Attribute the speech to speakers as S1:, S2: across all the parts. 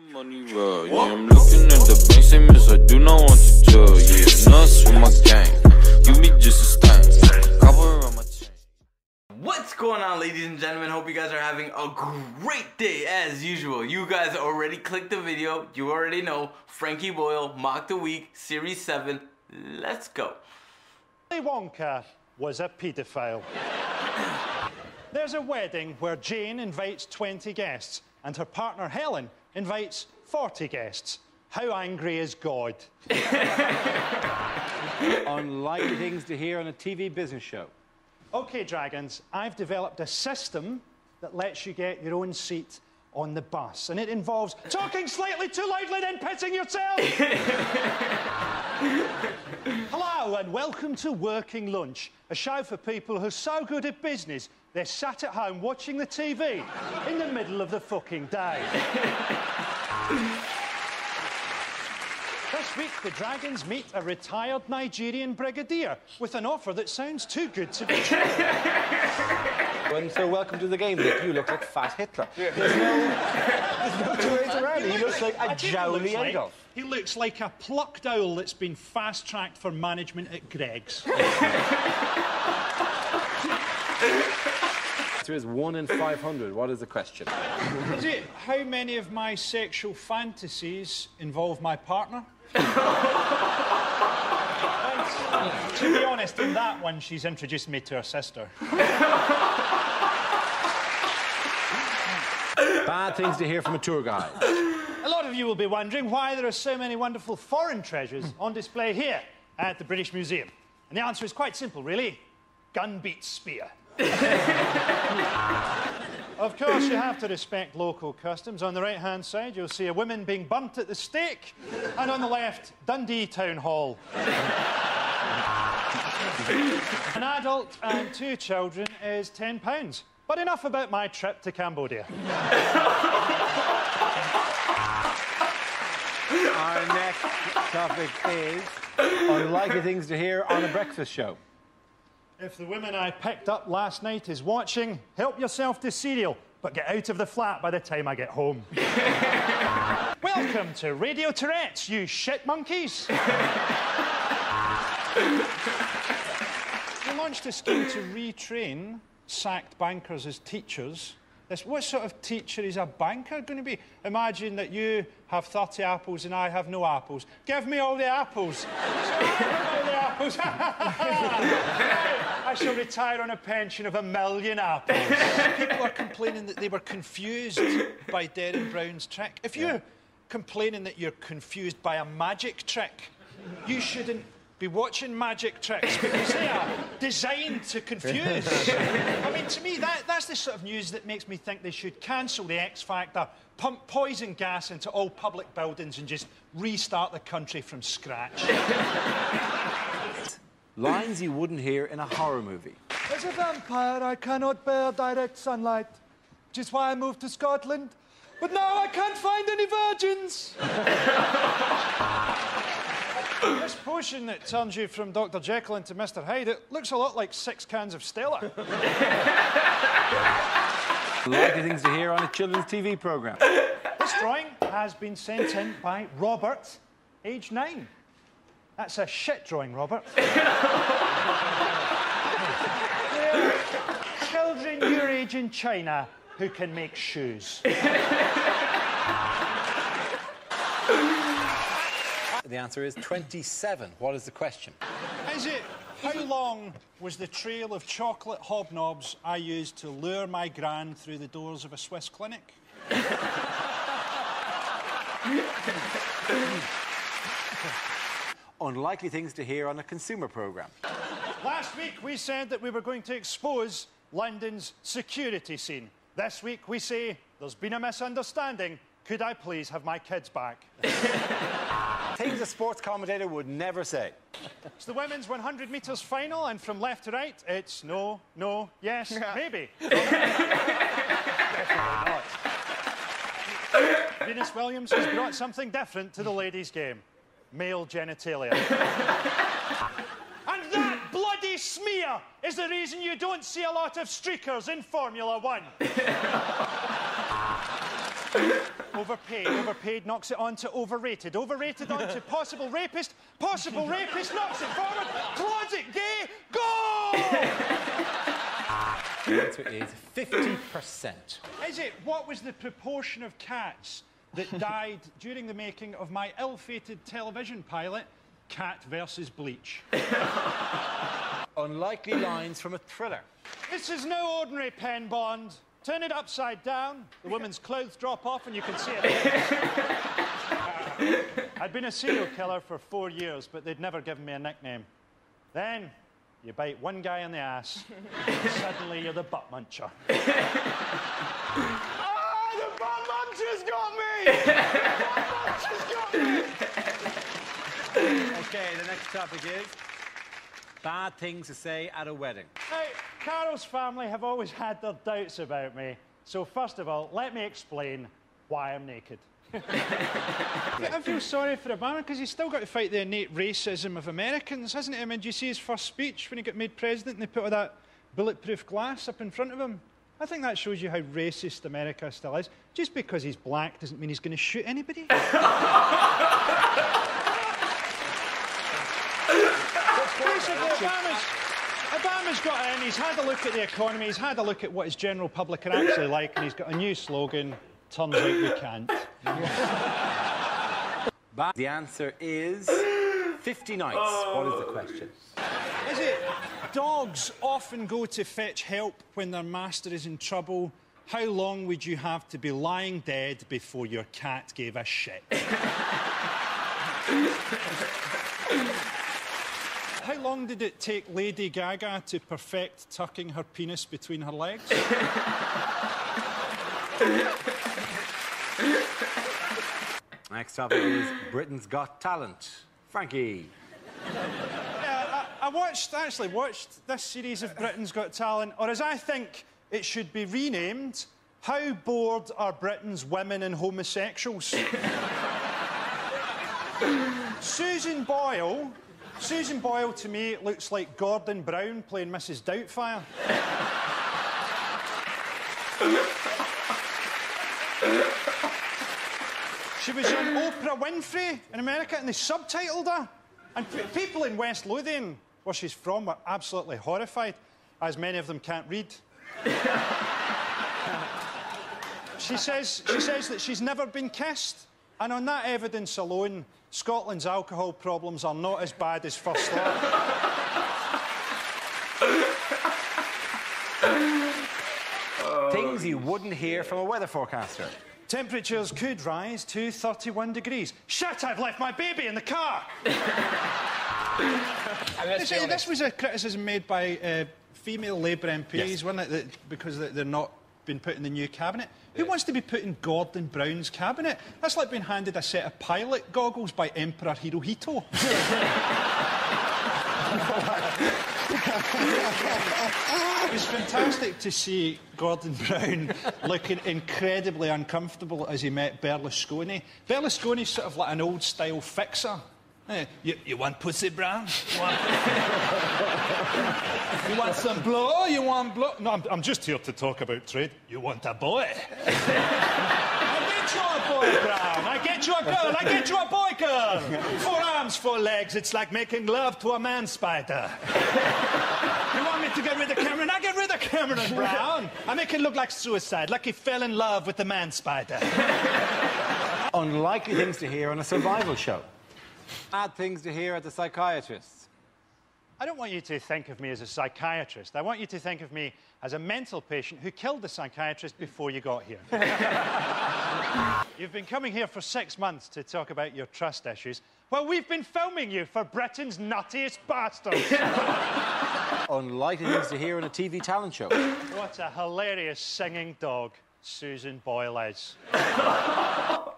S1: Money roll, yeah, I'm looking at the bank statements, I do not want to jail, yeah, nuts with my gang, you be just a stain, cover on my chain.
S2: What's going on, ladies and gentlemen? Hope you guys are having a great day as usual. You guys already clicked the video, you already know, Frankie Boyle, Mock the Week, Series 7, let's go.
S3: Willy Wonka was a paedophile. There's a wedding where Jane invites 20 guests and her partner Helen invites 40 guests. How angry is God?
S4: Unlikely things to hear on a TV business show.
S3: OK, Dragons, I've developed a system that lets you get your own seat on the bus, and it involves talking slightly too loudly, then pissing yourself. Hello and welcome to Working Lunch, a show for people who are so good at business they're sat at home watching the TV in the middle of the fucking day. This week, the Dragons meet a retired Nigerian brigadier with an offer that sounds too good to be true.
S4: And so welcome to the game, Nick. You look like Fat Hitler. There's no two ways around it. He looks like a jowly Adolf.
S3: He looks like a plucked owl that's been fast-tracked for management at Greg's.
S4: There is 1 in 500. What is the question?
S3: Is it how many of my sexual fantasies involve my partner? And, to be honest, in that one, she's introduced me to her sister.
S4: Bad things to hear from a tour guide.
S3: A lot of you will be wondering why there are so many wonderful foreign treasures on display here at the British Museum. And the answer is quite simple, really. Gun beats spear. Of course, you have to respect local customs. On the right-hand side, you'll see a woman being burnt at the stake, and on the left, Dundee Town Hall. An adult and 2 children is £10. But enough about my trip to Cambodia.
S4: Our next topic is unlikely things to hear on a breakfast show.
S3: If the woman I picked up last night is watching, help yourself to cereal, but get out of the flat by the time I get home. Welcome to Radio Tourette's, you shit monkeys. We launched a scheme to retrain sacked bankers as teachers. What sort of teacher is a banker going to be? Imagine that you have 30 apples and I have no apples. Give me all the apples. So I have all the apples. I shall retire on a pension of 1 million apples. People are complaining that they were confused by Derren Brown's trick. If you're complaining that you're confused by a magic trick, you shouldn't be watching magic tricks because they are designed to confuse. I mean, to me, that's the sort of news that makes me think they should cancel the X Factor, pump poison gas into all public buildings and just restart the country from scratch.
S4: Lines you wouldn't hear in a horror movie.
S3: As a vampire, I cannot bear direct sunlight, which is why I moved to Scotland. But now I can't find any virgins. This potion that turns you from Dr. Jekyll into Mr. Hyde, it looks a lot like 6 cans of Stella.
S4: Unlikely things to hear on a children's TV programme.
S3: This drawing has been sent in by Robert, age 9. That's a shit drawing, Robert. Children your age in China who can make shoes.
S4: The answer is 27. What is the question?
S3: Is it, how long was the trail of chocolate hobnobs I used to lure my gran through the doors of a Swiss clinic?
S4: Unlikely things to hear on a consumer programme.
S3: Last week we said that we were going to expose London's security scene. This week we say there's been a misunderstanding. Could I please have my kids back?
S4: Things a sports commentator would never say.
S3: It's the women's 100 metres final, and from left to right, it's no, no, yes, maybe. Definitely not. Venus Williams has brought something different to the ladies' game. Male genitalia. And that bloody smear is the reason you don't see a lot of streakers in Formula 1. Overpaid knocks it on to overrated. Overrated on to possible rapist. Possible rapist knocks it forward. Closet gay. Go!
S4: The answer is 50%.
S3: Is it? What was the proportion of cats that died during the making of my ill-fated television pilot, Cat versus Bleach?
S4: Unlikely lines from a thriller.
S3: This is no ordinary pen bond. Turn it upside down, the woman's clothes drop off and you can see it. I'd been a serial killer for 4 years, but they'd never given me a nickname. Then, you bite one guy in the ass, and suddenly you're the butt muncher. Ah, the butt muncher's got me! The butt muncher's got me!
S4: OK, the next topic is bad things to say at a wedding.
S3: Now, Carol's family have always had their doubts about me. So first of all, let me explain why I'm naked. I feel sorry for Obama because he's still got to fight the innate racism of Americans, hasn't he? I mean, did you see his first speech when he got made president and they put all that bulletproof glass up in front of him? I think that shows you how racist America still is. Just because he's black doesn't mean he's going to shoot anybody. Basically, Obama's got in, he's had a look at the economy, he's had a look at what his general public are actually like, and he's got a new slogan, turns out we can't.
S4: The answer is 50 nights. What is the question?
S3: Is it, dogs often go to fetch help when their master is in trouble. How long would you have to be lying dead before your cat gave a shit? How long did it take Lady Gaga to perfect tucking her penis between her legs?
S4: Next topic is Britain's Got Talent. Frankie.
S3: Yeah, I actually watched this series of Britain's Got Talent, or as I think it should be renamed, How Bored Are Britain's Women and Homosexuals? Susan Boyle to me looks like Gordon Brown playing Mrs. Doubtfire. She was on Oprah Winfrey in America and they subtitled her. And people in West Lothian, where she's from, were absolutely horrified, as many of them can't read. She says that she's never been kissed. And on that evidence alone, Scotland's alcohol problems are not as bad as first thought.
S4: Things you wouldn't hear from a weather forecaster.
S3: Temperatures could rise to 31 degrees. Shit, I've left my baby in the car! This was a criticism made by female Labour MPs, yes. Wasn't it? Because they're not been put in the new cabinet. Who wants to be put in Gordon Brown's cabinet? That's like being handed a set of pilot goggles by Emperor Hirohito. It was fantastic to see Gordon Brown looking incredibly uncomfortable as he met Berlusconi. Berlusconi's sort of like an old-style fixer. Hey, you want pussy, Brown? You want some blow? You want blow? No, I'm just here to talk about trade. You want a boy? I get you a boy, Brown. I get you a girl. I get you a boy, girl. 4 arms, 4 legs. It's like making love to a man spider. You want me to get rid of Cameron? I get rid of Cameron, Brown. I make it look like suicide, like he fell in love with the man spider.
S4: Unlikely things to hear on a survival show. Bad things to hear at the psychiatrist.
S3: I don't want you to think of me as a psychiatrist. I want you to think of me as a mental patient who killed the psychiatrist before you got here. You've been coming here for 6 months to talk about your trust issues. Well, we've been filming you for Britain's nuttiest bastards.
S4: Unlikely things to hear on a TV talent show.
S3: What a hilarious singing dog Susan Boyle is.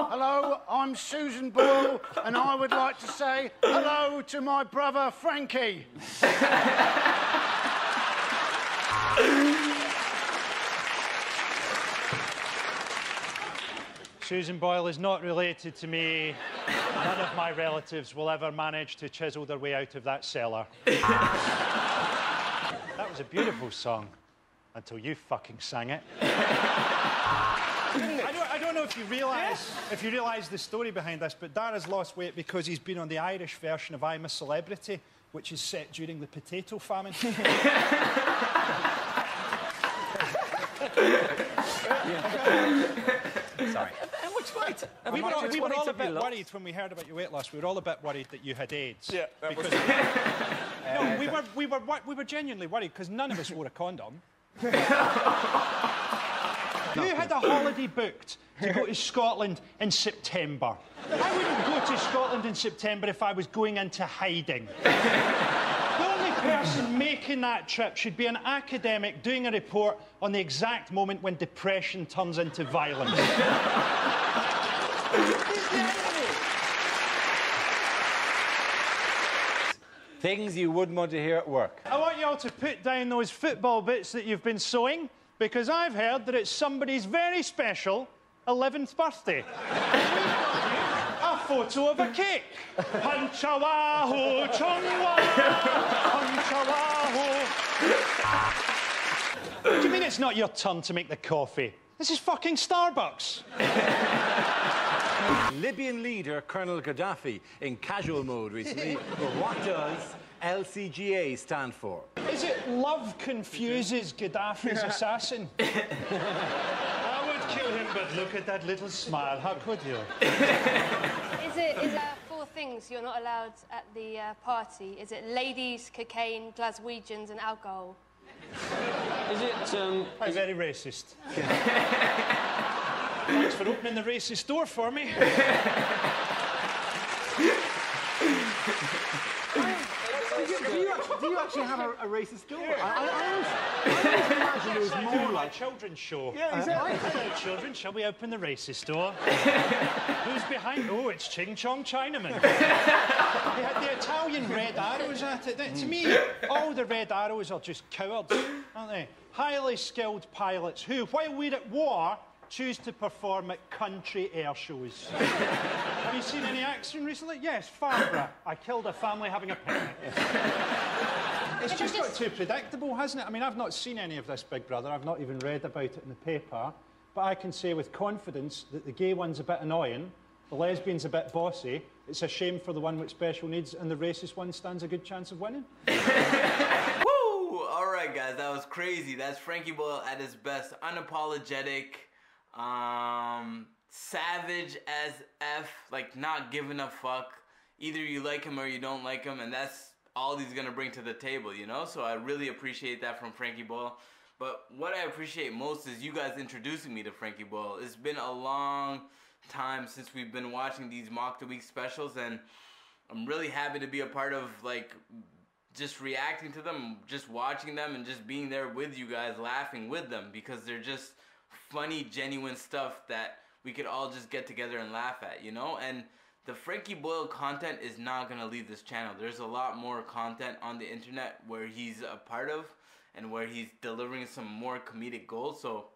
S5: Hello, I'm Susan Boyle, and I would like to say hello to my brother, Frankie.
S3: Susan Boyle is not related to me. None of my relatives will ever manage to chisel their way out of that cellar. That was a beautiful song, until you fucking sang it. I don't know if you realise the story behind this, but Dara's lost weight because he's been on the Irish version of I'm a Celebrity, which is set during the potato famine.
S4: Sorry.
S3: Which weight? We were all a bit worried when we heard about your weight loss. We were all a bit worried that you had AIDS.
S6: Yeah, that was...
S3: No, we were genuinely worried because none of us wore a condom. You had a holiday booked to go to Scotland in September. I wouldn't go to Scotland in September if I was going into hiding. The only person making that trip should be an academic doing a report on the exact moment when depression turns into violence.
S4: Things you wouldn't want to hear at work.
S3: I want you all to put down those football bits that you've been sewing, because I've heard that it's somebody's very special 11th birthday. A photo of a cake. Punchawaho, chongwa, punchawaho. What do you mean it's not your turn to make the coffee? This is fucking Starbucks.
S4: Libyan leader Colonel Gaddafi in casual mode recently. But what does LCGA stand for?
S3: Is it love confuses Gaddafi's assassin? I would kill him, but look at that little smile. How could you?
S7: Is it 4 things you're not allowed at the party? Is it ladies, cocaine, Glaswegians and alcohol?
S6: Is it,
S3: I'm very racist. Thanks for opening the racist door for me.
S4: Do you actually have a racist door?
S3: Yeah.
S4: I always imagine it was more like...
S3: children's show.
S4: Yeah, exactly.
S3: Hello, children, shall we open the racist door? Who's behind? Oh, it's Ching Chong Chinaman. They had the Italian red arrows at it. To me, all the red arrows are just cowards, aren't they? Highly skilled pilots who, while we're at war, choose to perform at country air shows. Have you seen any action recently? Yes, Farnborough. I killed a family having a picnic. It's just got too predictable, hasn't it? I mean, I've not seen any of this, Big Brother. I've not even read about it in the paper. But I can say with confidence that the gay one's a bit annoying, the lesbian's a bit bossy, it's a shame for the one with special needs, and the racist one stands a good chance of winning.
S2: Woo! Alright guys, that was crazy. That's Frankie Boyle at his best. Unapologetic, savage as F, like not giving a fuck. Either you like him or you don't like him, and that's all he's gonna bring to the table, you know? So I really appreciate that from Frankie Boyle. But what I appreciate most is you guys introducing me to Frankie Boyle. It's been a long time since we've been watching these Mock the Week specials, and I'm really happy to be a part of, like, just reacting to them, just watching them, and just being there with you guys, laughing with them, because they're just funny, genuine stuff that we could all just get together and laugh at, you know? And the Frankie Boyle content is not going to leave this channel. There's a lot more content on the internet where he's a part of and where he's delivering some more comedic gold. So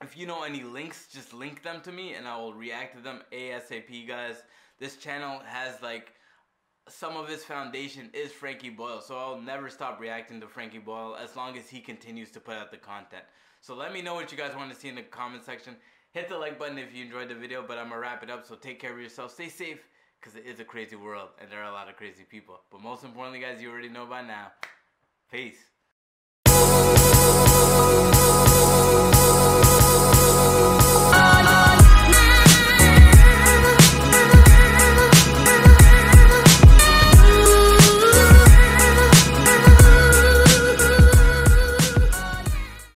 S2: if you know any links, just link them to me and I will react to them ASAP, guys. This channel has, like, some of his foundation is Frankie Boyle, so I'll never stop reacting to Frankie Boyle as long as he continues to put out the content. So let me know what you guys want to see in the comment section. Hit the like button if you enjoyed the video, but I'm going to wrap it up, so take care of yourself, stay safe, because it is a crazy world, and there are a lot of crazy people. But most importantly, guys, you already know by now. Peace.